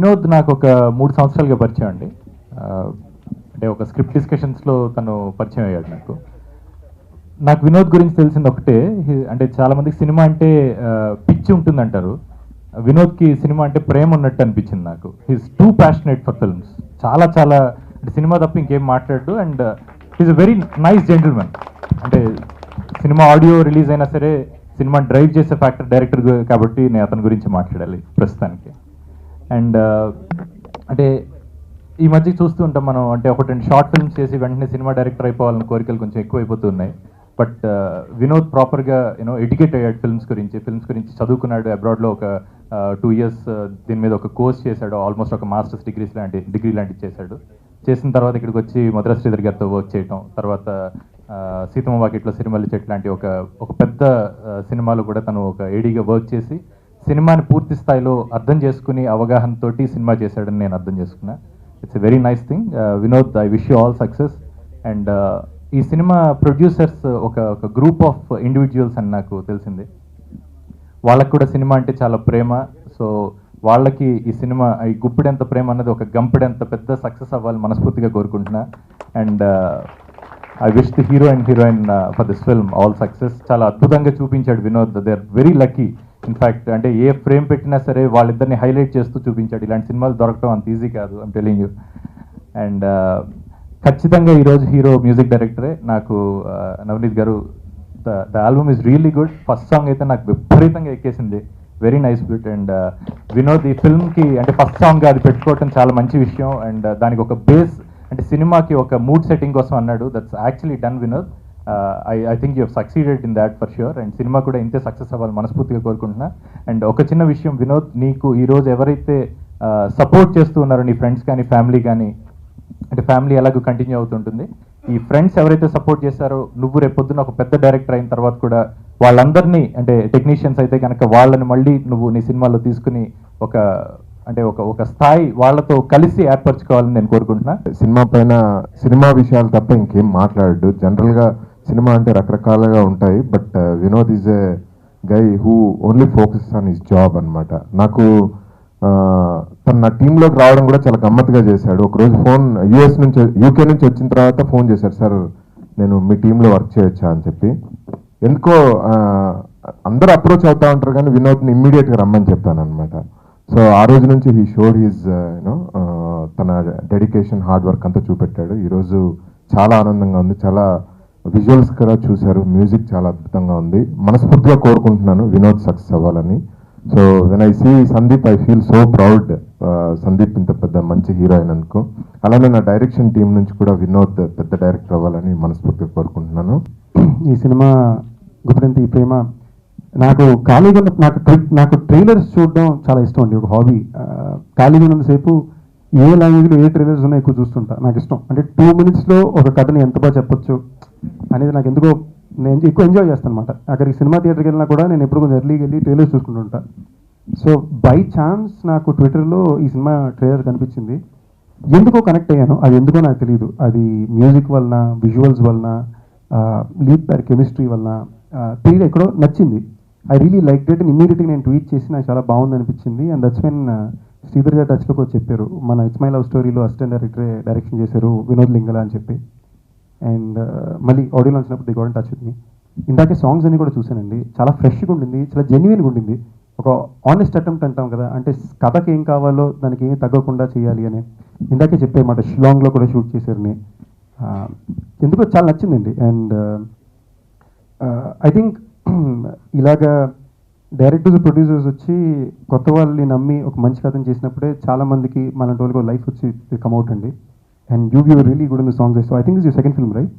వినోద్ నాకు ఒక 3 సంవత్సరాలుగా పరిచయం అండి. అంటే ఒక స్క్రిప్ట్ డిస్కషన్స్లో తను పరిచయం అయ్యాడు నాకు. నాకు వినోద్ గురించి తెలిసింది ఒకటే, అంటే చాలామందికి సినిమా అంటే పిచ్చి ఉంటుందంటారు. వినోద్కి సినిమా అంటే ప్రేమ ఉన్నట్టు అనిపించింది నాకు. He's too passionate for films. చాలా చాలా అంటే సినిమా తప్ప ఇంకేం మాట్లాడు. And he's a very nice gentlemen. అంటే సినిమా ఆడియో రిలీజ్ అయినా సరే సినిమా డ్రైవ్ చేసే ఫ్యాక్టర్ డైరెక్టర్ కాబట్టి నేను అతని గురించి మాట్లాడాలి ప్రస్తుతానికి. అండ్ అంటే ఈ మధ్య చూస్తూ ఉంటాం మనం, అంటే ఒకటి 2 షార్ట్ ఫిల్మ్స్ చేసి వెంటనే సినిమా డైరెక్టర్ అయిపోవాలన్న కోరికలు కొంచెం ఎక్కువైపోతున్నాయి. బట్ వినోద్ ప్రాపర్గా ఎడ్యుకేట్ అయ్యాడు ఫిల్మ్స్ గురించి చదువుకున్నాడు. అబ్రాడ్లో ఒక 2 years దీని మీద ఒక కోర్స్ చేశాడు. ఆల్మోస్ట్ ఒక మాస్టర్స్ డిగ్రీ లాంటివి చేశాడు. చేసిన తర్వాత ఇక్కడికి వచ్చి మద్రాస్ శ్రీధర్ గారితో వర్క్ చేయటం, తర్వాత సీతమ్మ వాకిట్లో సిరిమల్లి చెట్టు లాంటి ఒక పెద్ద సినిమాలో కూడా తను ఒక ఏడీగా వర్క్ చేసి సినిమాని పూర్తి స్థాయిలో అర్థం చేసుకుని అవగాహనతోటి సినిమా చేశాడని నేను అర్థం చేసుకున్నా. It's a very nice thing. Vinod, I wish you all success. And ఈ సినిమా ప్రొడ్యూసర్స్ ఒక గ్రూప్ ఆఫ్ ఇండివిజువల్స్ అని నాకు తెలిసింది. వాళ్ళకు కూడా సినిమా అంటే చాలా ప్రేమ. సో వాళ్ళకి ఈ సినిమా ఈ గుప్పిడెంత ప్రేమ అన్నది ఒక గంపెడంత పెద్ద సక్సెస్ అవ్వాలని మనస్ఫూర్తిగా కోరుకుంటున్నా. And I wish the hero and heroine for this film all success. చాలా అద్భుతంగా చూపించాడు Vinod. They are very lucky. In fact అంటే ఏ ఫ్రేమ్ పెట్టినా సరే వాళ్ళిద్దరిని హైలైట్ చేస్తూ చూపించాడు. ఇలాంటి సినిమాలు దొరకడం అంత ఈజీ కాదు, ఐమ్ టెలింగ్ యూ. అండ్ ఖచ్చితంగా ఈరోజు హీరో మ్యూజిక్ డైరెక్టరే. నాకు నవనీత్ గారు, the album is really good. First song అయితే నాకు విపరీతంగా ఎక్కేసింది. Very nice bit. And Vinod ఈ ఫిల్మ్కి అంటే ఫస్ట్ సాంగ్ అది పెట్టుకోవటం చాలా మంచి విషయం. అండ్ దానికి ఒక బేస్ అంటే సినిమాకి ఒక మూడ్ సెట్టింగ్ కోసం అన్నాడు. That's actually done Vinod. I think you have succeeded in that for sure. And cinema కూడా ఇంతే సక్సెస్ అవ్వాలి మనస్ఫూర్తిగా కోరుకుంటున్నా. అండ్ ఒక చిన్న విషయం వినోద్, నీకు ఈరోజు ఎవరైతే సపోర్ట్ చేస్తూ ఉన్నారో నీ ఫ్రెండ్స్ కానీ ఫ్యామిలీ కానీ, అంటే ఫ్యామిలీ ఎలాగో కంటిన్యూ అవుతుంటుంది, ఈ ఫ్రెండ్స్ ఎవరైతే సపోర్ట్ చేశారో నువ్వు రేపొద్దున ఒక పెద్ద డైరెక్టర్ అయిన తర్వాత కూడా వాళ్ళందరినీ, అంటే టెక్నీషియన్స్ అయితే కనుక వాళ్ళని మళ్ళీ నువ్వు నీ సినిమాలో తీసుకుని ఒక స్థాయి వాళ్ళతో కలిసి ఏర్పరచుకోవాలని నేను కోరుకుంటున్నా. సినిమా విషయాలు తప్ప ఇంకేం మాట్లాడు. జనరల్గా సినిమా అంటే రకరకాలుగా ఉంటాయి. But Vinod is a guy who only focus on his job అనమాట. నాకు తను నా టీంలోకి రావడం కూడా చాలా గమ్మత్తుగా చేశాడు. ఒకరోజు ఫోన్ యూకే నుంచి వచ్చిన తర్వాత ఫోన్ చేశాడు, సార్ నేను మీ టీంలో వర్క్ చేయొచ్చా అని చెప్పి. ఎందుకో అందరూ అప్రోచ్ అవుతా ఉంటారు కానీ వినోద్ని ఇమ్మీడియట్గా రమ్మని చెప్పాను అనమాట. సో ఆ రోజు నుంచి హీ షోడ్ హిజ్ తన డెడికేషన్, హార్డ్ వర్క్ అంతా చూపెట్టాడు. ఈరోజు చాలా ఆనందంగా ఉంది. చాలా విజువల్స్ కూడా చూశారు. మ్యూజిక్ చాలా అద్భుతంగా ఉంది. మనస్ఫూర్తిగా కోరుకుంటున్నాను వినోద్ సక్సెస్ అవ్వాలని. So when I see Sandeep I feel so proud. Sandeep ఇంత పెద్ద మంచి హీరో అయినందుకు. అలానే నా డైరెక్షన్ టీం నుంచి కూడా వినోద్ పెద్ద డైరెక్టర్ అవ్వాలని మనస్ఫూర్తిగా కోరుకుంటున్నాను. ఈ సినిమా గుప్పెడంత ఈ ప్రేమ నాకు ఖాళీగా నాకు ట్రైలర్స్ చూడడం చాలా ఇష్టం అండి. ఒక హాబీ. ఖాళీగా ఉన్నంతసేపు ఏ లాంగ్వేజ్లో ఏ ట్రైలర్స్ ఉన్నాయో ఎక్కువ చూస్తుంటా. నాకు ఇష్టం. అంటే 2 minutesలో ఒక కథని ఎంత బాగా చెప్పొచ్చు అనేది నాకు ఎందుకో నేను ఎక్కువ ఎంజాయ్ చేస్తాను అనమాట. అక్కడికి సినిమా థియేటర్కి వెళ్ళినా కూడా నేను ఎప్పుడు కొంచెం ఎర్లీకి వెళ్ళి ట్రైలర్స్ చూసుకుంటుంటా. సో బై ఛాన్స్ నాకు ట్విట్టర్లో ఈ సినిమా ట్రైలర్ కనిపించింది. ఎందుకో కనెక్ట్ అయ్యాను. అది ఎందుకో నాకు తెలియదు. అది మ్యూజిక్ వలన, విజువల్స్ వలన, లీడ్ పేర్ కెమిస్ట్రీ వలన తెలియదు, ఎక్కడో నచ్చింది. I really like debt. ఇమ్మీడియట్గా నేను ట్వీట్ చేసి నాకు చాలా బాగుంది అనిపించింది. అండ్ దట్స్ వెన్ శ్రీధర్ గారు టచ్లోకి వచ్చి చెప్పారు, మన ఇట్స్ మై లవ్ స్టోరీలో అసిస్టెంట్ డైరెక్టరే డైరెక్షన్ చేశారు వినోద్ లింగల అని చెప్పి. అండ్ మళ్ళీ ఆడియోలో వచ్చినప్పుడు they got in touch with me. ఇందాకే సాంగ్స్ అన్ని కూడా చూశానండి. చాలా ఫ్రెష్గా ఉండింది, చాలా జెన్యున్గా ఉండింది. ఒక ఆనెస్ట్ అటెంప్ట్ అంటాం కదా, అంటే కథకి ఏం కావాలో దానికి ఏం తగ్గకుండా చేయాలి అని ఇందాకే చెప్పేమాట. షిలాంగ్లో కూడా షూట్ చేశారని ఎందుకో చాలా నచ్చిందండి. అండ్ ఐ థింక్ ఇలాగా డైరెక్టర్స్ ప్రొడ్యూసర్స్ వచ్చి కొత్త వాళ్ళని నమ్మి ఒక మంచి కథను చేసినప్పుడే చాలామందికి మన వాళ్ళకి లైఫ్ వచ్చి కమ్అవుట్ అండి. And you really good in the songs. So I think this your second film right?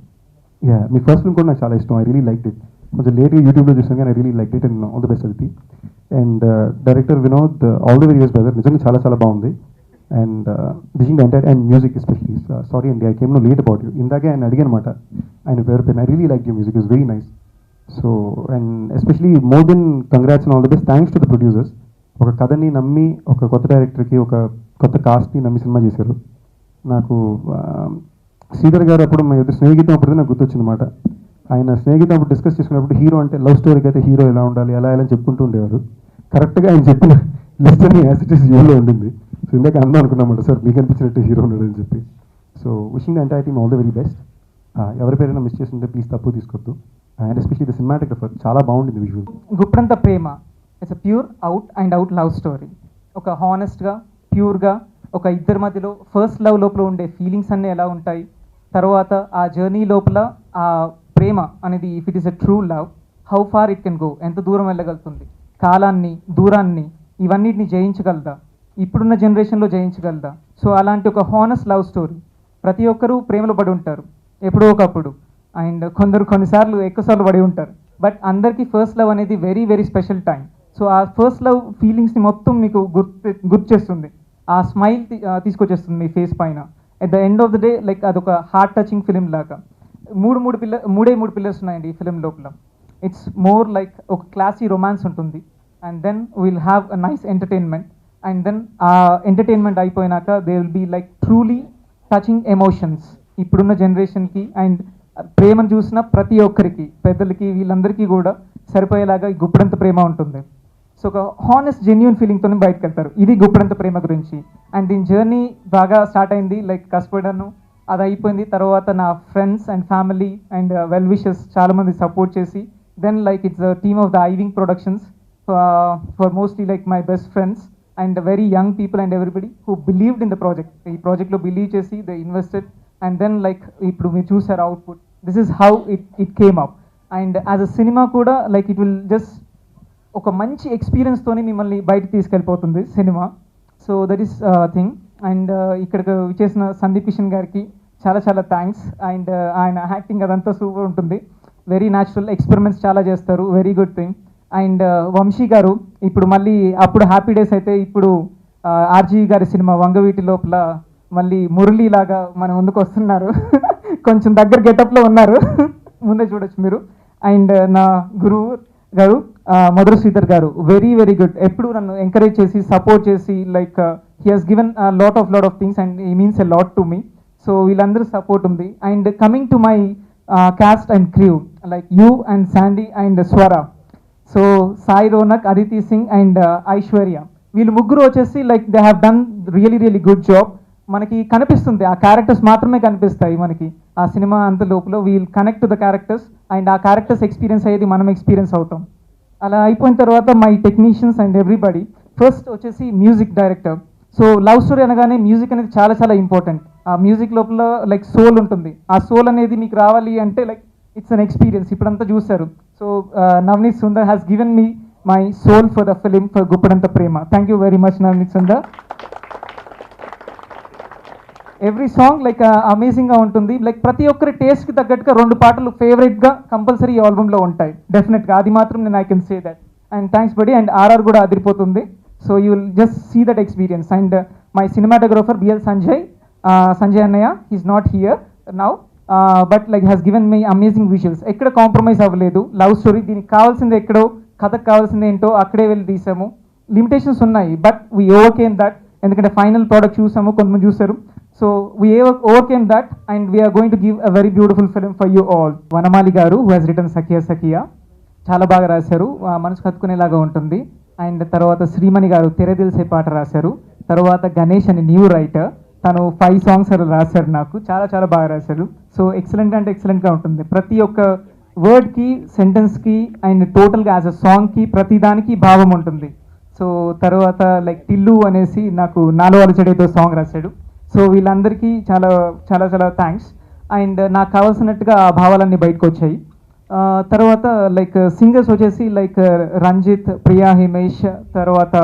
Yeah, మీ ఫస్ట్ ఫిల్మ్ కూడా నాకు చాలా ఇష్టం. I really like it. కొంచెం లేట్గా యూట్యూబ్లో చూసాను కానీ I really like it. And all the best అది. And director Vinod, all the very best brother. నిజంగా చాలా చాలా బాగుంది. And wishing the entire and music especially. Sorry అండి, I came no late about you. ఇందాకే ఆయన అడిగాను అనమాట ఆయన పేరు. I really like you music, is very nice. So and especially more than congrats and all the best, thanks to the producers. ఒక కథని నమ్మి, ఒక కొత్త డైరెక్టర్కి, ఒక కొత్త కాస్ట్ని నమ్మి సినిమా చేశారు. నాకు శ్రీధర్ గారు అప్పుడు మా స్నేహితం అప్పుడు నాకు గుర్తొచ్చిందన్నమాట. ఆయన స్నేహితం అప్పుడు డిస్కస్ చేసుకున్నప్పుడు హీరో అంటే లవ్ స్టోరీకి అయితే హీరో ఎలా ఉండాలి, ఎలా ఎలా చెప్పుకుంటూ ఉండేవారు. కరెక్ట్గా ఆయన చెప్పిన లిస్ట్ అని యాజ్ ఇట్ ఈస్ యూలో ఉండింది. సో ఇందాక అందరూ అనుకున్నామాట సార్ మీకు అనిపించినట్టు హీరో ఉన్నాడు అని చెప్పి. So wishing the entire team all the very best. ఎవరి పేరైనా మిస్ చేస్తుంటే ప్లీజ్ తప్పు తీసుకోవద్దు. అండ్ ఎస్పెషలీ ద సినిమాటోగ్రఫర్ చాలా బాగుంటుంది visual. Guppedantha Prema it's a pure out and out love story. ఒక హానెస్ట్గా ప్యూర్గా ఒక ఇద్దరి మధ్యలో ఫస్ట్ లవ్ లోపల ఉండే ఫీలింగ్స్ అన్నీ ఎలా ఉంటాయి, తర్వాత ఆ జర్నీ లోపల ఆ ప్రేమ అనేది if it is a true love how far it can go, ఎంత దూరం వెళ్ళగలుగుతుంది, కాలాన్ని దూరాన్ని ఇవన్నిటిని జయించగలదా, ఇప్పుడున్న జనరేషన్లో జయించగలదా. సో అలాంటి ఒక హానెస్ట్ లవ్ స్టోరీ. ప్రతి ఒక్కరూ ప్రేమలో పడి ఉంటారు ఎప్పుడో ఒకప్పుడు, అండ్ కొందరు కొన్నిసార్లు ఎక్కువసార్లు పడి ఉంటారు. బట్ అందరికీ ఫస్ట్ లవ్ అనేది very very special time. So ఆ ఫస్ట్ లవ్ ఫీలింగ్స్ని మొత్తం మీకు గుర్తు చేస్తుంది, ఆ స్మైల్ తీసుకొచ్చేస్తుంది మీ ఫేస్ పైన. At the end of the day like అదొక హార్ట్ టచింగ్ ఫిలిం లాగా. మూడు పిల్లర్స్ ఉన్నాయండి ఈ ఫిలిం లోపల. ఇట్స్ మోర్ లైక్ ఒక క్లాసీ రొమాన్స్ ఉంటుంది, and then will have a nice entertainment, and then ఆ ఎంటర్టైన్మెంట్ అయిపోయినాక they will be like truly touching emotions ఇప్పుడున్న జనరేషన్కి. అండ్ ప్రేమను చూసిన ప్రతి ఒక్కరికి, పెద్దలకి, వీళ్ళందరికీ కూడా సరిపోయేలాగా ఈ గుప్పడంత ప్రేమ ఉంటుంది. సో ఒక హానెస్ట్ జెన్యూన్ ఫీలింగ్తో బయటకు వెళ్తారు. ఇది గుప్పడంత ప్రేమ గురించి. అండ్ దీని జర్నీ బాగా స్టార్ట్ అయింది, లైక్ కష్టపడ్డాను, అది అయిపోయింది. తర్వాత నా friends and family and well wishes చాలామంది సపోర్ట్ చేసి, then like it's a team of the Iving productions for mostly like my best friends and very young people and everybody who believed in the project. ఈ ప్రాజెక్ట్లో believe చేసి they invested, and then like ఇప్పుడు మీరు చూసారు output. This is how it came up. And as a cinema కూడా like it will just ఒక మంచి ఎక్స్పీరియన్స్తోని మిమ్మల్ని బయటకు తీసుకెళ్ళిపోతుంది cinema. So that is thing. And ఇక్కడికి చేసిన సందీప్ కిషన్ గారికి చాలా చాలా థ్యాంక్స్. అండ్ ఆయన యాక్టింగ్ అదంతా సూపర్ ఉంటుంది, వెరీ న్యాచురల్, ఎక్స్పెరిమెంట్స్ చాలా చేస్తారు, very good thing. And Vamsi గారు ఇప్పుడు మళ్ళీ అప్పుడు హ్యాపీ డేస్ అయితే ఇప్పుడు ఆర్జీవి గారి సినిమా వంగవీటి లోపల మళ్ళీ మురళీ లాగా మన ముందుకు వస్తున్నారు. కొంచెం దగ్గర గెటప్లో ఉన్నారు, ముందే చూడొచ్చు మీరు. అండ్ నా గురువు గారు మధుర శ్రీధర్ గారు వెరీ వెరీ గుడ్, ఎప్పుడు నన్ను ఎంకరేజ్ చేసి సపోర్ట్ చేసి like he has given lot of things and he means a lot to me. So వీళ్ళందరూ సపోర్ట్ ఉంది. And coming to my caste and crew like you and Sandy and స్వర, so Sai Ronak, Aditi Singh and Aishwarya, వీళ్ళు ముగ్గురు వచ్చేసి like they have done really good job. మనకి కనిపిస్తుంది, ఆ characters మాత్రమే కనిపిస్తాయి మనకి ఆ సినిమా అంత లోపల. We'll connect to the characters and ఆ క్యారెక్టర్స్ ఎక్స్పీరియన్స్ అయ్యేది మనం ఎక్స్పీరియన్స్ అవుతాం. అలా అయిపోయిన తర్వాత my technicians and everybody. First వచ్చేసి music director. So love story అనగానే మ్యూజిక్ అనేది చాలా చాలా ఇంపార్టెంట్. ఆ మ్యూజిక్ లోపల లైక్ సోల్ ఉంటుంది, ఆ సోల్ అనేది మీకు రావాలి అంటే లైక్ ఇట్స్ అన్ ఎక్స్పీరియన్స్. ఇప్పుడంతా చూశారు. So Navneeth Sundar has given me my soul for the film for Guppedantha Prema. Thank you very much Navneeth Sundar. Every song like అమేజింగ్గా ఉంటుంది. లైక్ ప్రతి ఒక్కరి టేస్ట్కి తగ్గట్టుగా 2 పాటలు ఫేవరెట్గా కంపల్సరీ ఈ ఆల్బమ్లో ఉంటాయి డెఫినెట్గా, అది మాత్రం నేను I can say that. And thanks buddy. And RR కూడా అదిరిపోతుంది. So you will just see that experience. And my cinematographer BL Sanjay అన్నయ్య, he's not here now but like has given me amazing visuals. ఎక్కడ compromise అవ్వలేదు. Love story దీనికి కావాల్సింది ఎక్కడో, కథకు కావాల్సింది ఏంటో అక్కడే వెళ్ళి తీసాము. లిమిటేషన్స్ ఉన్నాయి బట్ వీ ఓవర్కేమ్ దట్, ఎందుకంటే ఫైనల్ ప్రోడక్ట్ చూసాము, కొంతమంది చూసారు. So we overcame that and we are going to give a very beautiful film for you all. Vanamali గారు హూ హాజ్ రిటన్ సఖియా చాలా బాగా రాశారు, మనసు కత్తుకునేలాగా ఉంటుంది. అండ్ తర్వాత శ్రీమణి గారు తెరదిల్సే పాట రాశారు. తర్వాత గణేష్ అని న్యూ రైటర్, తను 5 సాంగ్స్ రాశారు, నాకు చాలా చాలా బాగా రాశారు. సో ఎక్సలెంట్ అంటే ఎక్సలెంట్గా ఉంటుంది. ప్రతి ఒక్క వర్డ్కి, సెంటెన్స్కి అండ్ టోటల్గా యాజ్ అ సాంగ్కి ప్రతి దానికి భావం ఉంటుంది. సో తర్వాత లైక్ టిల్లు అనేసి నాకు నాలో అలచడేతో సాంగ్ రాశాడు. సో వీళ్ళందరికీ చాలా చాలా చాలా థ్యాంక్స్. అండ్ నాకు కావాల్సినట్టుగా ఆ భావాలన్నీ బయటకు వచ్చాయి. తర్వాత లైక్ సింగర్స్ వచ్చేసి లైక్ రంజిత్, ప్రియా హిమేష్, తర్వాత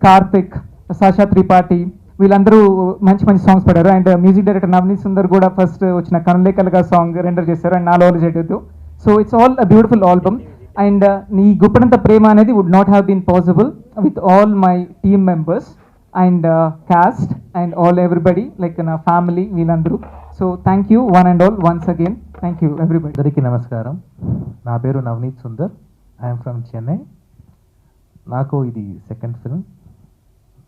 కార్తిక్, సాషా త్రిపాఠి, వీళ్ళందరూ మంచి మంచి సాంగ్స్ పాడారు. And music director Navaneeth Sundar కూడా ఫస్ట్ వచ్చిన కనులేకలుగా సాంగ్ రెండర్ చేశారు అండ్ నాలో చేయలేదు. So it's all a beautiful album. And నీ గుప్పడంత ప్రేమ అనేది would not have been possible with all my team members and cast and all everybody like నా ఫ్యామిలీ వీళ్ళందరూ. So thank you one and all once again. Thank you everybody. అందరికీ నమస్కారం. నా పేరు నవనీత్ సుందర్, ఐఎమ్ ఫ్రమ్ చెన్నై. నాకు ఇది సెకండ్ ఫిల్మ్.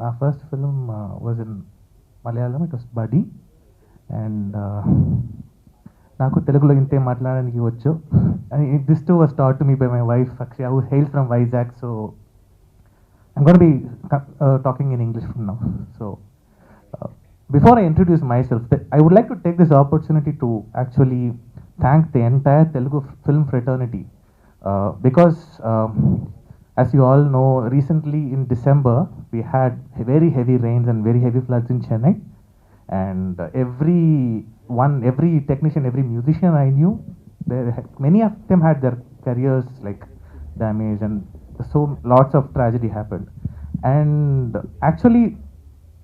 నా first film was in Malayalam, it was buddy. And నాకు తెలుగులో ఇంతే మాట్లాడడానికి వచ్చు. This too was taught to me by my wife Akshay, who hails from Vizag. So I'm going to be talking in English from now. So before I introduce myself, I would like to take this opportunity to actually thank the entire Telugu film fraternity because, as you all know, recently in December we had very heavy rains and very heavy floods in Chennai, and every technician, every musician I knew, many of them had their careers like damaged, and so lots of tragedy happened. And actually,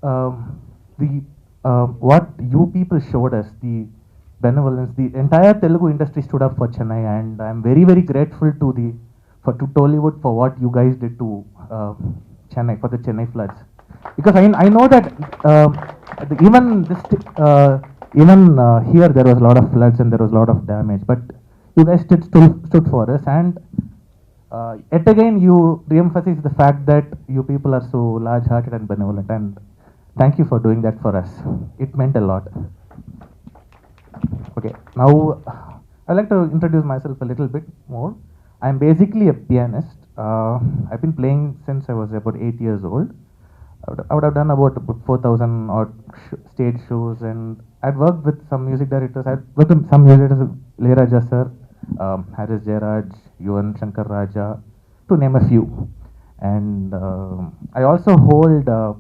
the what you people showed us, the benevolence, the entire Telugu industry stood up for Chennai, and I'm very very grateful to to Tollywood for what you guys did to Chennai, for the Chennai floods, because I know that even here there was a lot of floods and there was a lot of damage, but you guys stood for us, and yet again you re-emphasize the fact that you people are so large-hearted and benevolent, and thank you for doing that for us. It meant a lot. Okay, now I'd like to introduce myself a little bit more. I'm basically a pianist. I've been playing since I was about 8 years old. I would have done about 4,000 odd stage shows, and I'd worked with some music directors. I'd worked with some music directors, Ilayaraja sir, Haris Jayaraj, Yuvan Shankar Raja, to name a few. And I also hold the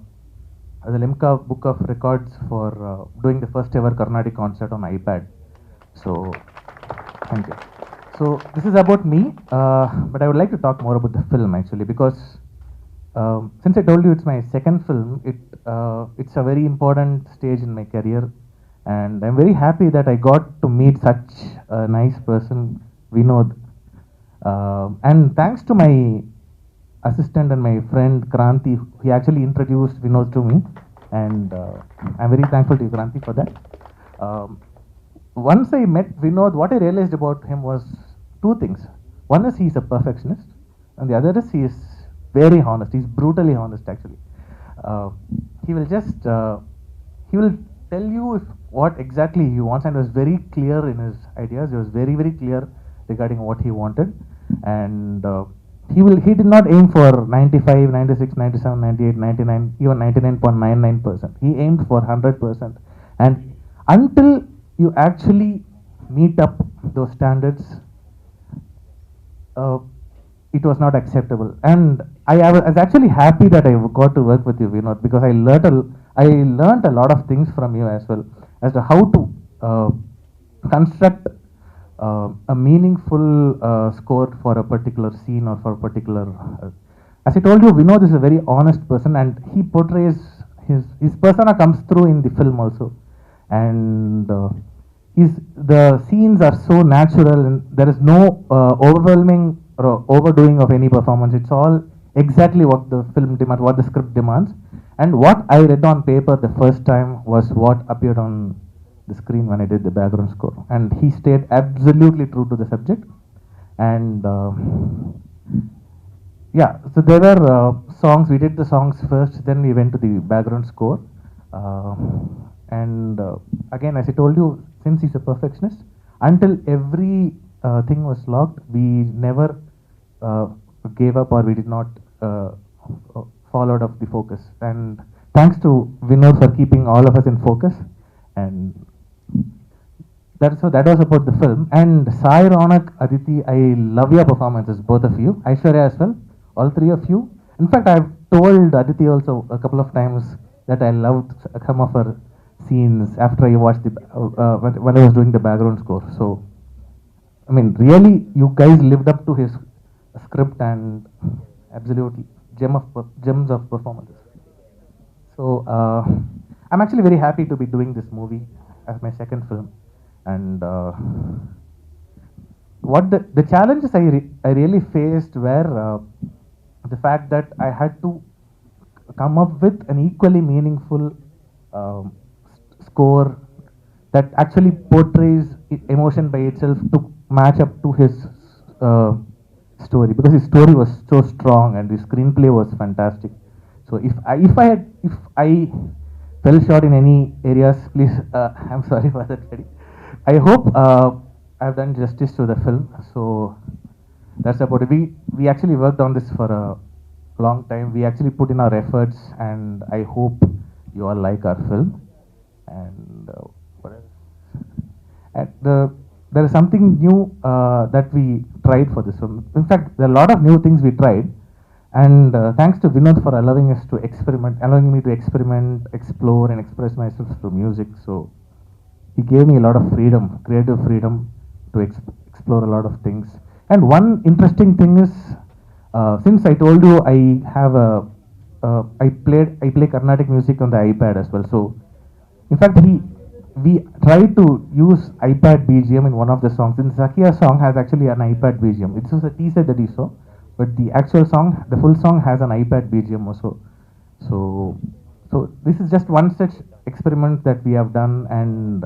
Limca Book of Records for doing the first ever Carnatic concert on iPad. So, thank you. So, this is about me, but I would like to talk more about the film actually, because since I told you it's my second film, it's a very important stage in my career, and I'm very happy that I got to meet such a nice person, Vinod. And thanks to my assistant and my friend Kranti, he actually introduced Vinod to me, and I'm very thankful to you, Kranti, for that. Once I met Vinod, what I realized about him was two things. One is he's a perfectionist, and the other is he is very honest. He's brutally honest, actually. He will tell you what exactly he wants, and was very clear in his ideas. He was very, very clear regarding what he wanted, and he did not aim for 95, 96, 97, 98, 99, even 99.99%. He aimed for 100%. And until you actually meet up those standards, it was not acceptable. And I was actually happy that I got to work with you, Vinod, because I learned a lot of things from you as well, as to how to construct a meaningful score for a particular scene or for a particular. As I told you, Vinod is a very honest person, and he portrays his persona comes through in the film also, and the scenes are so natural, and there is no overwhelming or overdoing of any performance. It's all exactly what the film demands, what the script demands, and what I read on paper the first time was what appeared on the screen when I did the background score. And he stayed absolutely true to the subject. And yeah, so there were songs. We did the songs first, then we went to the background score. And again, as I told you, since he's a perfectionist, until every thing was locked, we never gave up, or we did not fall out of the focus. And thanks to Vinod for keeping all of us in focus. And that was about the film. And Sai, Ronak, Aditi, I love your performances, both of you. Aishwarya as well, all three of you. In fact, I've told Aditi also a couple of times that I loved some of her scenes after I watched when I was doing the background score. So, I mean, really, you guys lived up to his script, and absolutely gems of performances. So, I'm actually very happy to be doing this movie as my second film. And what the challenges I really faced were the fact that I had to come up with an equally meaningful score that actually portrays emotion by itself to match up to his story, because his story was so strong and his screenplay was fantastic. So if I fell short in any areas, please, I'm sorry for that, Eddie. I hope I've done justice to the film. So that's about it. We actually worked on this for a long time. We actually put in our efforts, and I hope you all like our film. and what else? There is something new that we tried for this film. In fact, there are a lot of new things we tried, and thanks to Vinod for allowing me to experiment, explore, and express myself through music. So he gave me a lot of freedom, creative freedom to explore a lot of things. And one interesting thing is, since I told you I play Carnatic music on the iPad as well. So in fact, we tried to use iPad BGM in one of the songs. In Zakia song has actually an iPad BGM. It was a teaser that you saw, but the actual song, the full song has an iPad BGM also. So this is just one such experiment that we have done, and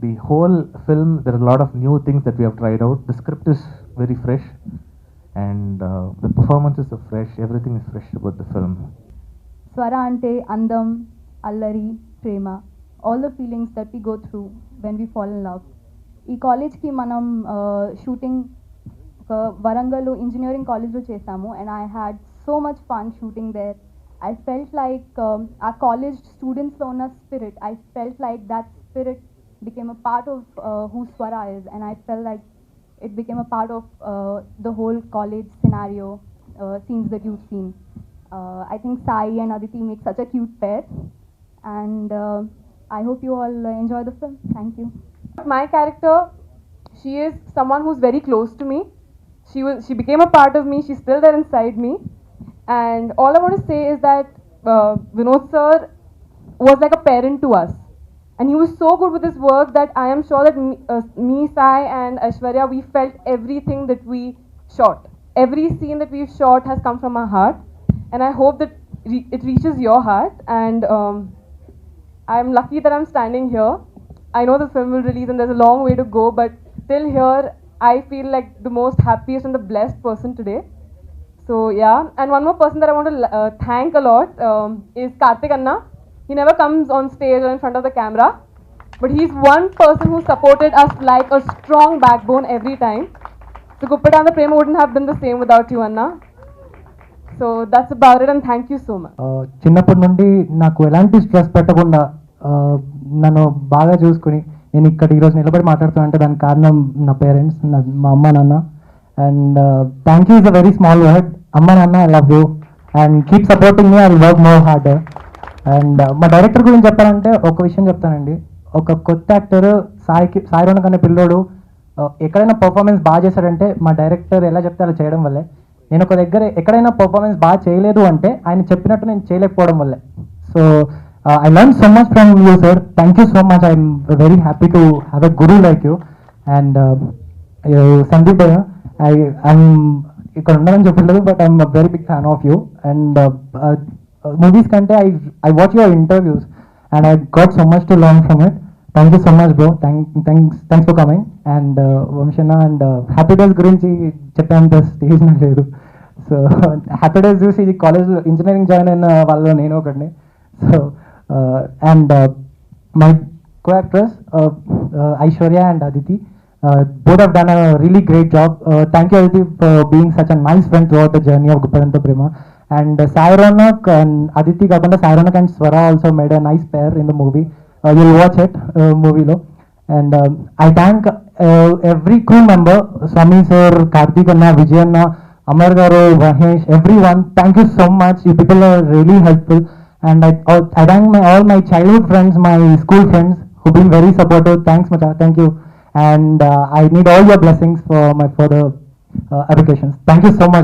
the whole film, there are a lot of new things that we have tried out. The script is very fresh, and the performances are fresh. Everything is fresh about the film. స్వర అంటే అందం, అల్లరి, ప్రేమ, all the feelings that we go through when we fall in love. ఈ కాలేజ్కి మనం shooting Warangal engineering కాలేజ్లో చేసాము, and I had so much fun shooting there. I felt like ఆ కాలేజ్ స్టూడెంట్స్లో ఉన్న spirit, I felt like that spirit became a part of who Swara is, and I felt like it became a part of the whole college scenario, scenes that you've seen. I think Sai and Aditi make such a cute pair, and I hope you all enjoy the film. Thank you. My character, she is someone who's very close to me. She became a part of me. She's still there inside me, and all I want to say is that Vinod sir was like a parent to us. And he was so good with his work that I am sure that me, Sai and Aishwarya, we felt everything that we shot. Every scene that we've shot has come from our heart. And I hope that it reaches your heart. And I'm lucky that I'm standing here. I know the film will release and there's a long way to go. But till here, I feel like the most happiest and the blessed person today. So yeah. And one more person that I want to thank a lot is Karthik Anna. He never comes on stage or in front of the camera, but he's one person who supported us like a strong backbone every time. So Guppatanda Prema wouldn't have been the same without you, Anna. So that's about it, and thank you so much. చిన్నప్పటి నుండి నాకు ఎలాంటి stress పెట్టకుండా నన్ను బాగా చూసుకుని నేను ఇక్కడ ఈరోజు నిలబడి మాట్లాడుతున్నానంటే దానికి కారణం నా పేరెంట్స్, మా అమ్మ నాన్న. And thank you is a very small word. అమ్మ నాన్న, I love you and keep supporting me, I will work more harder. And మా డైరెక్టర్ గురించి చెప్పాలంటే ఒక విషయం చెప్తానండి. ఒక కొత్త యాక్టర్ సాయి రోనక్ అనే పిల్లోడు ఎక్కడైనా పర్ఫార్మెన్స్ బాగా చేశాడంటే మా డైరెక్టర్ ఎలా చెప్తే అలా చేయడం వల్లే. నేను ఒక దగ్గర ఎక్కడైనా పర్ఫార్మెన్స్ బాగా చేయలేదు అంటే ఆయన చెప్పినట్టు నేను చేయలేకపోవడం వల్లే. So I learn so much from you sir. Thank you so much. I'm very happy to have a guru like you. And Sandeep I'm ఇక్కడ ఉండదని చెప్పలేదు, but I'm very big fan of you. And movies kante I watch your interviews and I got so much to learn from it. Thank you so much bro. Thanks for coming. And Vamshana and Happy Days gurinchi cheppante stage na ledu. So Happy Days చూసి college engineering join అయిన వాళ్ళలో నేను ఒకడిని. So and my co-actors Aishwarya and Aditi, both have done a really great job. Thank you Aditi for being such a nice friend throughout the journey of Guppatanta Prema. And Sai Ronak and Aditi Gapanda, Sai Ronak and Swara also made a nice pair in the movie. You'll watch it movie lo. And I thank every crew member, Swami sir, Karthik Anna, Vijay Anna, Amar Garu, Mahesh, everyone. Thank you so much. You people are really helpful. And I thank all my childhood friends, my school friends who've been very supportive. Thanks Macha, thank you. And I need all your blessings for my further applications. Thank you so much.